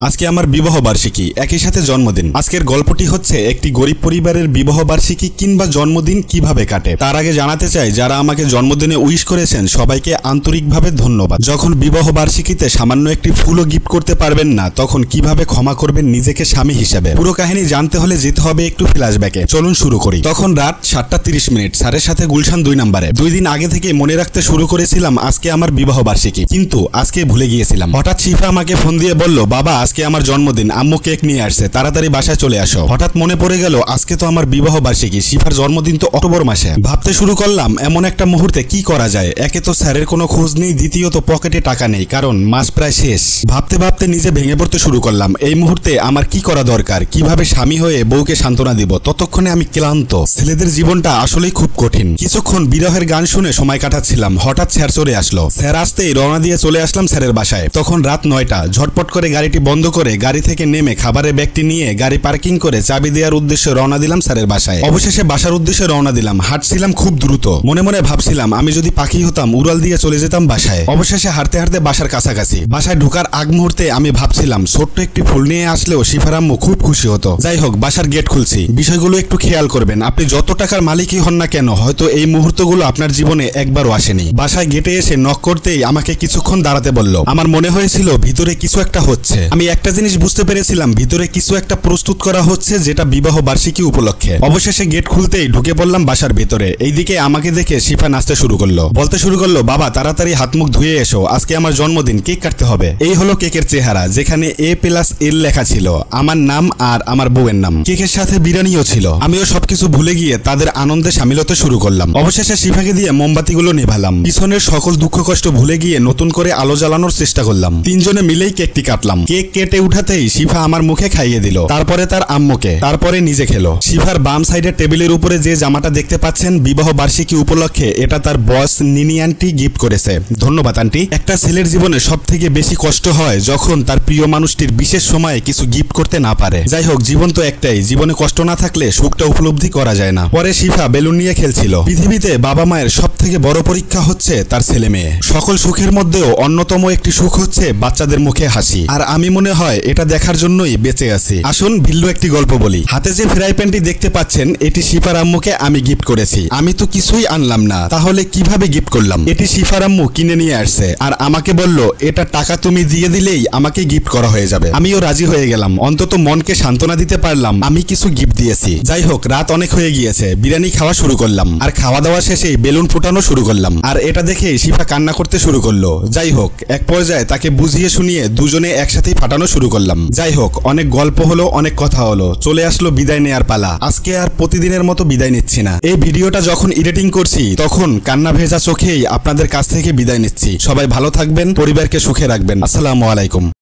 আজকে আমার বিবাহ বার্ষিকী, একই সাথে জন্মদিন। আজকের গল্পটি হচ্ছে একটি গরিব পরিবারের বিবাহ বার্ষিকী কিংবা জন্মদিন কিভাবে কাটে। তার আগে জানাতে চাই, যারা আমাকে জন্মদিনে উইশ করেছেন সবাইকে আন্তরিকভাবে ধন্যবাদ। যখন বিবাহ বার্ষিকীতে সামান্য একটি ফুলও গিফট করতে পারবেন না, তখন কিভাবে ক্ষমা করবেন নিজেকে স্বামী হিসেবে। পুরো কাহিনী জানতে হলে যেতে হবে একটু ফ্ল্যাশব্যাকে। চলুন শুরু করি। তখন রাত 7:30। স্যারের সাথে গুলশান 2 নম্বরে। 2 দিন আগে থেকে মনে রাখতে শুরু করেছিলাম আজকে আমার বিবাহ বার্ষিকী, কিন্তু আজকে ভুলে গিয়েছিলাম। হঠাৎ শিফা আমাকে ফোন দিয়ে বলল, বাবা আজকে আমার জন্মদিন, আম্মু কেক নিয়ে আসছে, তাড়াতাড়ি বাসায় চলে আসো। হঠাৎ মনে পড়ে গেল আজকে তো আমার বিবাহ বার্ষিকী, শিফার জন্মদিন তো অক্টোবর মাসে। ভাবতে শুরু করলাম এমন একটা মুহূর্তে কি করা যায়। একে তো স্যারের কোনো খোঁজ নেই, দ্বিতীয়ত পকেটে টাকা নেই, কারণ মাস প্রায় শেষ। ভাবতে ভাবতে নিজে ভেঙে পড়তে শুরু করলাম। এই মুহূর্তে আমার কি করা দরকার, কিভাবে স্বামী হয়ে বউকে সান্ত্বনা দিব। ততক্ষণে আমি ক্লান্ত। ছেলেদের জীবনটা আসলেই খুব কঠিন। কিছুক্ষণ বিরহের গান শুনে সময় কাটাচ্ছিলাম। হঠাৎ স্যার চলে আসলো। স্যার আসতেই রওনা দিয়ে চলে আসলাম স্যারের বাসায়। তখন রাত 9টা। ঝটপট করে গাড়িটি বন্ধ করে গাড়ি থেকে নেমে খাবারের ব্যাগটি নিয়ে গাড়ি পার্কিং করে চাবি দেওয়ার উদ্দেশ্যে রওনা দিলাম স্যারের বাসায়। অবশেষে বাসার উদ্দেশ্যে রওনা দিলাম। হাঁটছিলাম খুব দ্রুত। মনে মনে ভাবছিলাম আমি যদি পাখি হতাম উড়াল দিয়ে চলে যেতাম বাসায়। অবশেষে হাঁটতে হাঁটতে বাসার কাছাকাছি। বাসায় ঢোকার আগ মুহূর্তে আমি ভাবছিলাম ছোট্ট একটি ফুল নিয়ে আসলেও শিফার আম্মু খুব খুশি হতো। যাই হোক, বাসার গেট খুলছি। বিষয়গুলো একটু খেয়াল করবেন। আপনি যত টাকার মালিকই হন না কেন, হয়তো এই মুহূর্তগুলো আপনার জীবনে একবারও আসেনি। বাসায় গেটে এসে নক করতেই আমাকে কিছুক্ষণ দাঁড়াতে বলল। আমার মনে হয়েছিল ভিতরে কিছু একটা হচ্ছে। আমি একটা জিনিস বুঝতে পেরেছিলাম, ভিতরে কিছু একটা প্রস্তুত করা হচ্ছে, যেটা বিবাহ বার্ষিকী উপলক্ষে। অবশেষে গেট খুলতেই ঢুকে পড়লাম বাসার ভিতরে। এইদিকে আমাকে দেখে শিফা নাচতে শুরু করলো। বলতে শুরু করলো, বাবা তাড়াতাড়ি হাত মুখ ধুয়ে এসো, আজকে আমার জন্মদিন, কেক কাটতে হবে। এই হলো কেকের চেহারা, যেখানে A+L লেখা ছিল, আমার নাম আর আমার বউয়ের নাম। কেকের সাথে বিরিয়ানিও ছিল। আমিও সবকিছু ভুলে গিয়ে তাদের আনন্দে সামিল হতে শুরু করলাম। অবশেষে শিফাকে দিয়ে মোমবাতিগুলো নেভালাম। পিছনের সকল দুঃখ কষ্ট ভুলে গিয়ে নতুন করে আলো জ্বালানোর চেষ্টা করলাম। তিনজনে মিলেই কেকটি কাটলাম। কেক কেটে উঠাতেই শিফা আমার মুখে খাইয়ে দিল, তারপরে তার আম্মুকে, তারপরে নিজে খেলো। শিফার বাম সাইডের টেবিলের উপরে যে জামাটা দেখতে পাচ্ছেন, বিবাহ বার্ষিকী উপলক্ষে এটা তার বস নিনি আন্টি গিফট করেছে। ধন্যবাদ আন্টি। একটা ছেলের জীবনে সব থেকে বেশি কষ্ট হয় যখন তার প্রিয় মানুষটির বিশেষ সময়ে কিছু গিফট করতে না পারে। যাই হোক, জীবন তো একটাই, জীবনে কষ্ট না থাকলে সুখটা উপলব্ধি করা যায় না। পরে শিফা বেলুন নিয়ে খেলছিল। পৃথিবীতে বাবা মায়ের সব থেকে বড় পরীক্ষা হচ্ছে তার ছেলে মেয়ে। সকল সুখের মধ্যেও অন্যতম একটি সুখ হচ্ছে বাচ্চাদের মুখে হাসি। আর আমি মনে হয় এটা দেখার জন্যই বেঁচে আছি। আসুন ভিল্লু একটি গল্প বলি। হাতে যে ফ্রাই প্যানটি দেখতে পাচ্ছেন, এটি শিফার আম্মুকে আমি গিফট করেছি। আমি তো কিছুই আনলাম না, তাহলে কিভাবে গিফট করলাম? এটি শিফার আম্মু কিনে নিয়ে আসছে আর আমাকে বলল, এটা টাকা তুমি দিয়ে দিলেই আমাকে গিফট করা হয়ে যাবে। আমিও রাজি হয়ে গেলাম। অন্তত মনকে সান্ত্বনা দিতে পারলাম আমি কিছু গিফট দিয়েছি। যাই হোক, রাত অনেক হয়ে গিয়েছে। বিরিয়ানি খাওয়া শুরু করলাম। আর খাওয়া দাওয়া শেষেই বেলুন ফুটানো শুরু করলাম। আর এটা দেখে শিফা কান্না করতে শুরু করলো। যাই হোক, এক পর্যায়ে তাকে বুঝিয়ে শুনিয়ে দুজনে একসাথেই ফাটানো শুরু করলাম। যাই হোক, অনেক গল্প হলো, অনেক কথা হলো। চলে আসলো বিদায় নেয়ার পালা। আজকে আর প্রতিদিনের মতো বিদায় নিচ্ছি না। এই ভিডিওটা যখন এডিটিং করছি তখন কান্না ভেজা চোখেই আপনাদের কাছ থেকে বিদায় নিচ্ছি। সবাই ভালো থাকবেন, পরিবারকে সুখে রাখবেন। আসসালামু আলাইকুম।